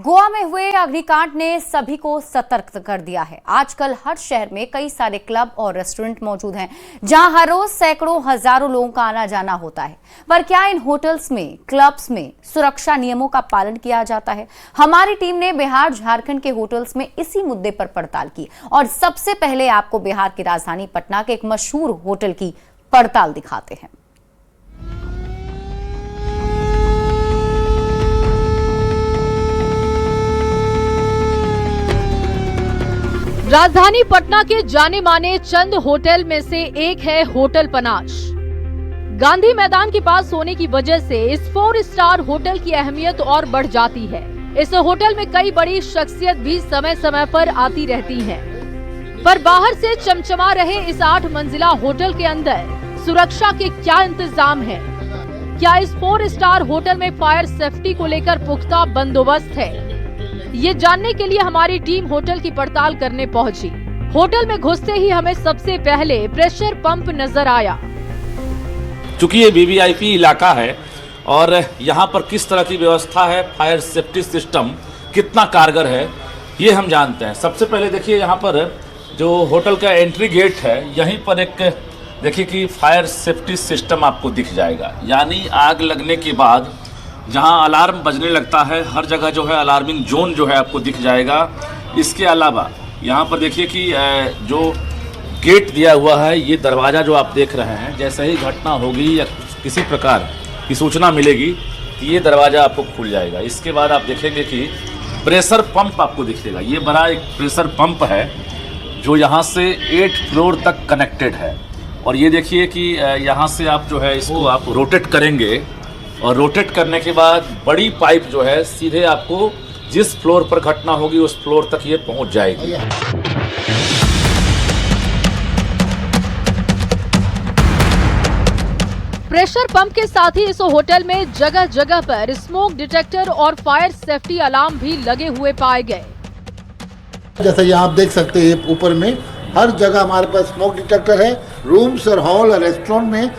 गोवा में हुए अग्निकांड ने सभी को सतर्क कर दिया है। आजकल हर शहर में कई सारे क्लब और रेस्टोरेंट मौजूद हैं, जहां हर रोज सैकड़ों हजारों लोगों का आना जाना होता है। पर क्या इन होटल्स में, क्लब्स में सुरक्षा नियमों का पालन किया जाता है? हमारी टीम ने बिहार झारखंड के होटल्स में इसी मुद्दे पर पड़ताल की और सबसे पहले आपको बिहार की राजधानी पटना के एक मशहूर होटल की पड़ताल दिखाते हैं। राजधानी पटना के जाने माने चंद होटल में से एक है होटल पनाश। गांधी मैदान के पास होने की वजह से इस 4 स्टार होटल की अहमियत और बढ़ जाती है। इस होटल में कई बड़ी शख्सियत भी समय समय पर आती रहती हैं। पर बाहर से चमचमा रहे इस 8 मंजिला होटल के अंदर सुरक्षा के क्या इंतजाम है? क्या इस 4 स्टार होटल में फायर सेफ्टी को लेकर पुख्ता बंदोबस्त है? ये जानने के लिए हमारी टीम होटल की पड़ताल करने पहुंची। होटल में घुसते ही हमें सबसे पहले प्रेशर पंप नजर आया। चूंकि ये वीवीआईपी इलाका है और यहाँ पर किस तरह की व्यवस्था है, फायर सेफ्टी सिस्टम कितना कारगर है, ये हम जानते हैं। सबसे पहले देखिए, यहाँ पर जो होटल का एंट्री गेट है, यहीं पर एक देखिए कि फायर सेफ्टी सिस्टम आपको दिख जाएगा। यानी आग लगने के बाद जहां अलार्म बजने लगता है, हर जगह जो है अलार्मिंग जोन जो है आपको दिख जाएगा। इसके अलावा यहाँ पर देखिए कि जो गेट दिया हुआ है, ये दरवाज़ा जो आप देख रहे हैं, जैसे ही घटना होगी या किसी प्रकार की सूचना मिलेगी तो ये दरवाज़ा आपको खुल जाएगा। इसके बाद आप देखेंगे कि प्रेशर पंप आपको दिखेगा। ये बड़ा एक प्रेशर पंप है जो यहाँ से 8 फ्लोर तक कनेक्टेड है। और ये देखिए कि यहाँ से आप जो है इसको आप रोटेट करेंगे और रोटेट करने के बाद बड़ी पाइप जो है सीधे आपको जिस फ्लोर पर घटना होगी उस फ्लोर तक ये पहुंच जाएगी। प्रेशर पंप के साथ ही इस होटल में जगह जगह पर स्मोक डिटेक्टर और फायर सेफ्टी अलार्म भी लगे हुए पाए गए। जैसा यहाँ आप देख सकते हैं, ऊपर में हर जगह हमारे पास स्मोक डिटेक्टर है। रूम्स और हॉल और रेस्टोरेंट में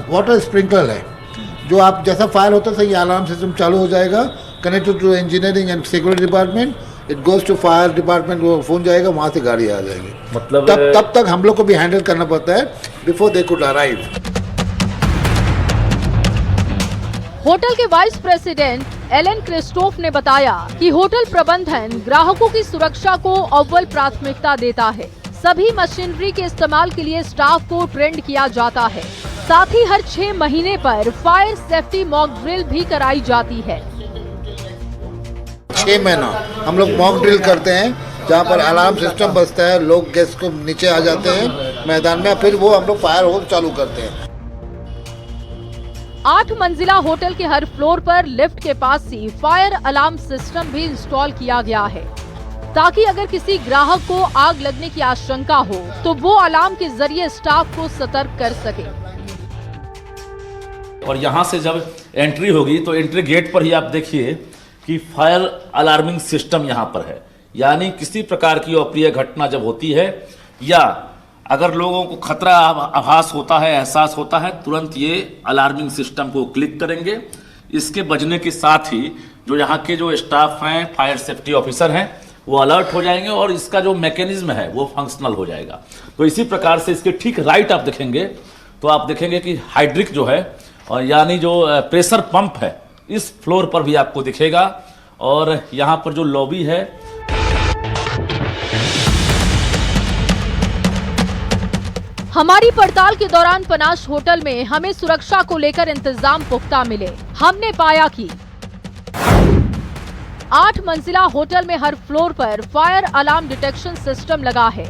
वाटर स्प्रिंकलर है, जो आप जैसा फायर होता है, ये अलार्म सिस्टम चालू हो जाएगा। Connected to engineering and security department, it goes to fire department, वो फोन जाएगा, वहाँ से गाड़ी आ जाएगी। मतलब तब तक हम लोग को भी हैंडल करना पड़ता है before they could arrive. Hotel के वाइस प्रेसिडेंट एलन क्रिस्टोफ ने बताया कि होटल प्रबंधन ग्राहकों की सुरक्षा को अव्वल प्राथमिकता देता है। सभी मशीनरी के इस्तेमाल के लिए स्टाफ को ट्रेंड किया जाता है। साथ ही हर 6 महीने पर फायर सेफ्टी मॉक ड्रिल भी कराई जाती है। 6 महीना हम लोग मॉक ड्रिल करते हैं, जहाँ पर अलार्म सिस्टम बजता है, लोग गेस्ट को नीचे आ जाते हैं मैदान में, फिर वो हम लोग फायर होल चालू करते हैं। 8 मंजिला होटल के हर फ्लोर पर लिफ्ट के पास ही फायर अलार्म सिस्टम भी इंस्टॉल किया गया है, ताकि अगर किसी ग्राहक को आग लगने की आशंका हो तो वो अलार्म के जरिए स्टाफ को सतर्क कर सके। और यहाँ से जब एंट्री होगी तो एंट्री गेट पर ही आप देखिए कि फायर अलार्मिंग सिस्टम यहाँ पर है। यानी किसी प्रकार की अप्रिय घटना जब होती है या अगर लोगों को खतरा आभास होता है, एहसास होता है, तुरंत ये अलार्मिंग सिस्टम को क्लिक करेंगे। इसके बजने के साथ ही जो यहाँ के जो स्टाफ हैं, फायर सेफ्टी ऑफिसर हैं, वो अलर्ट हो जाएंगे और इसका जो मैकेनिज्म है वो फंक्शनल हो जाएगा। तो इसी प्रकार से इसके ठीक राइट आप देखेंगे तो आप देखेंगे कि हाइड्रिक जो है और यानी जो प्रेशर पंप है, इस फ्लोर पर भी आपको दिखेगा। और यहाँ पर जो लॉबी है, हमारी पड़ताल के दौरान पनाश होटल में हमें सुरक्षा को लेकर इंतजाम पुख्ता मिले। हमने पाया कि 8 मंजिला होटल में हर फ्लोर पर फायर अलार्म डिटेक्शन सिस्टम लगा है।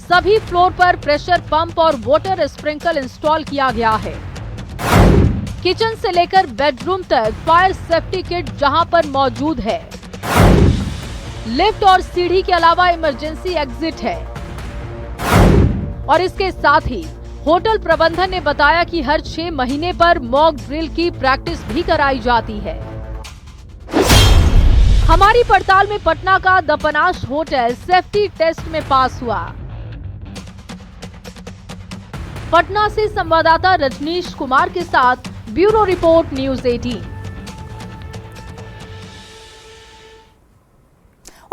सभी फ्लोर पर प्रेशर पंप और वाटर स्प्रिंकल इंस्टॉल किया गया है। किचन से लेकर बेडरूम तक फायर सेफ्टी किट जहां पर मौजूद है। लिफ्ट और सीढ़ी के अलावा इमरजेंसी एग्जिट है। और इसके साथ ही होटल प्रबंधन ने बताया कि हर 6 महीने पर मॉक ड्रिल की प्रैक्टिस भी कराई जाती है। हमारी पड़ताल में पटना का the panache hotel safety test में पास हुआ। पटना से संवाददाता रजनीश कुमार के साथ ब्यूरो रिपोर्ट न्यूज़ 18।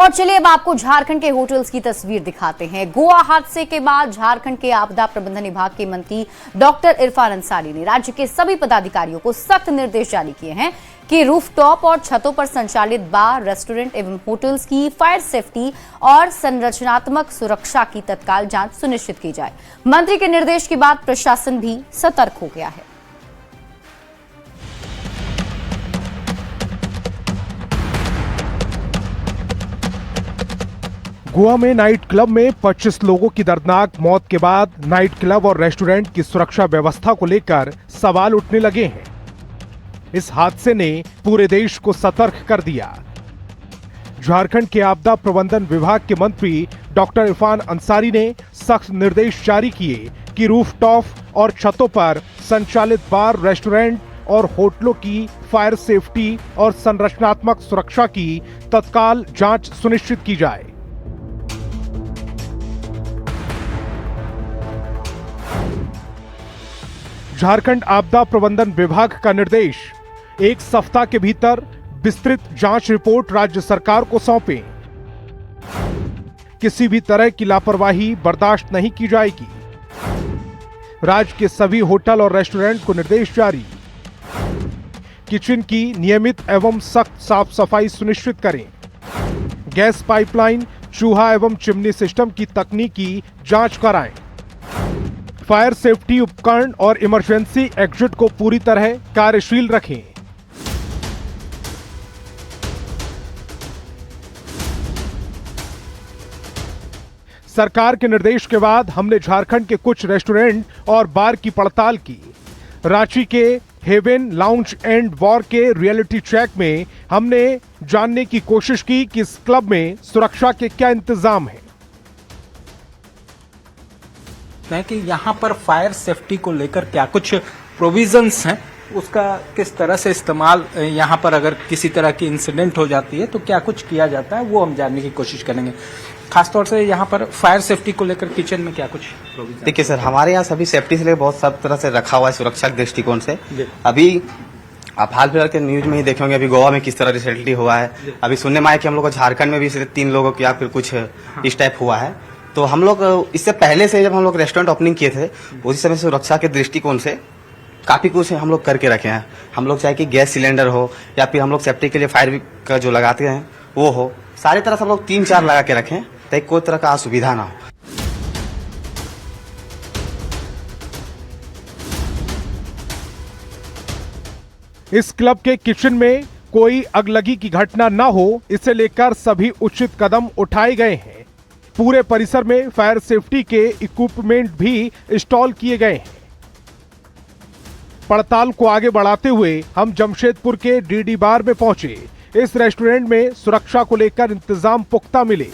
और चलिए अब आपको झारखंड के होटल्स की तस्वीर दिखाते हैं। गोवा हादसे के बाद झारखंड के आपदा प्रबंधन विभाग के मंत्री डॉक्टर इरफान अंसारी ने राज्य के सभी पदाधिकारियों को सख्त निर्देश जारी किए हैं कि रूफटॉप और छतों पर संचालित बार, रेस्टोरेंट एवं होटल्स की फायर सेफ्टी और संरचनात्मक सुरक्षा की तत्काल जांच सुनिश्चित की जाए। मंत्री के निर्देश के बाद प्रशासन भी सतर्क हो गया है। गोवा में नाइट क्लब में 25 लोगों की दर्दनाक मौत के बाद नाइट क्लब और रेस्टोरेंट की सुरक्षा व्यवस्था को लेकर सवाल उठने लगे हैं। इस हादसे ने पूरे देश को सतर्क कर दिया। झारखंड के आपदा प्रबंधन विभाग के मंत्री डॉक्टर इरफान अंसारी ने सख्त निर्देश जारी किए कि रूफटॉप और छतों पर संचालित बार, रेस्टोरेंट और होटलों की फायर सेफ्टी और संरचनात्मक सुरक्षा की तत्काल जांच सुनिश्चित की जाए। झारखंड आपदा प्रबंधन विभाग का निर्देश, एक सप्ताह के भीतर विस्तृत जांच रिपोर्ट राज्य सरकार को सौंपें। किसी भी तरह की लापरवाही बर्दाश्त नहीं की जाएगी। राज्य के सभी होटल और रेस्टोरेंट को निर्देश जारी। किचन की नियमित एवं सख्त साफ सफाई सुनिश्चित करें। गैस पाइपलाइन, चूहा एवं चिमनी सिस्टम की तकनीकी जांच कराएं। फायर सेफ्टी उपकरण और इमरजेंसी एग्जिट को पूरी तरह कार्यशील रखें। सरकार के निर्देश के बाद हमने झारखंड के कुछ रेस्टोरेंट और बार की पड़ताल की। रांची के हेवन लाउंज एंड वॉर के रियलिटी चेक में हमने जानने की कोशिश की कि इस क्लब में सुरक्षा के क्या इंतजाम हैं। कि यहाँ पर फायर सेफ्टी को लेकर क्या कुछ प्रोविजंस हैं, उसका किस तरह से इस्तेमाल, यहाँ पर अगर किसी तरह की इंसिडेंट हो जाती है तो क्या कुछ किया जाता है, वो हम जानने की कोशिश करेंगे। खासतौर से यहाँ पर फायर सेफ्टी को लेकर किचन में क्या कुछ प्रोविजन? देखिए सर, हमारे यहाँ सभी सेफ्टी से लेकर बहुत सब तरह से रखा हुआ है सुरक्षा के दृष्टिकोण से। अभी आप हाल फिलहाल के न्यूज में ही देखे होंगे अभी गोवा में किस तरह रिसेंटली हुआ है। अभी सुनने में आया कि हम लोग को झारखंड में भी 3 लोगों की या फिर कुछ इस टाइप हुआ है। तो हम लोग इससे पहले से जब हम लोग रेस्टोरेंट ओपनिंग किए थे उसी समय सुरक्षा के दृष्टिकोण से काफी कुछ हम लोग करके रखे हैं। हम लोग चाहे कि गैस सिलेंडर हो या फिर हम लोग सेफ्टी के लिए फायर का जो लगाते हैं वो हो, सारी तरह से हम लोग 3-4 लगा के रखें ताकि कोई तरह का असुविधा ना हो। इस क्लब के किचन में कोई अगलगी की घटना ना हो, इसे लेकर सभी उचित कदम उठाए गए हैं। पूरे परिसर में फायर सेफ्टी के इक्विपमेंट भी इंस्टॉल किए गए हैं। पड़ताल को आगे बढ़ाते हुए हम जमशेदपुर के डीडी बार में पहुंचे। इस रेस्टोरेंट में सुरक्षा को लेकर इंतजाम पुख्ता मिले।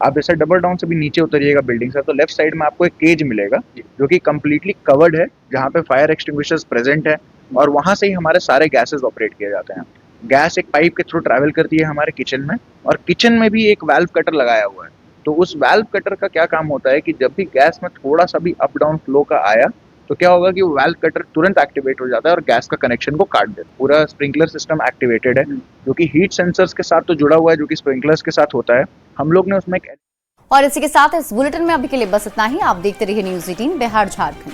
आप जैसे डबल डाउन से भी नीचे उतरिएगा बिल्डिंग से तो लेफ्ट साइड में आपको एक केज मिलेगा जो कि कंप्लीटली कवर्ड है, जहाँ पे फायर एक्सटिंग्विशर्स प्रेजेंट है और वहां से ही हमारे सारे गैसेस ऑपरेट किए जाते हैं। गैस एक पाइप के थ्रू ट्रैवल करती है हमारे किचन में और किचन में भी एक वाल्व कटर लगाया हुआ है। तो उस वाल्व कटर का क्या काम होता है कि जब भी गैस में थोड़ा सा भी अप डाउन फ्लो का आया तो क्या होगा कि वो वाल्व कटर तुरंत एक्टिवेट हो जाता है और गैस का कनेक्शन को काट देता है। पूरा स्प्रिंकलर सिस्टम एक्टिवेटेड है जो कि हीट सेंसर्स के साथ तो जुड़ा हुआ है, जो कि स्प्रिंकलर्स के साथ होता है। हम लोग ने उसमें और इसी के साथ इस बुलेटिन में अभी के लिए बस इतना ही। आप देखते रहिए न्यूज़ 18 बिहार झारखंड।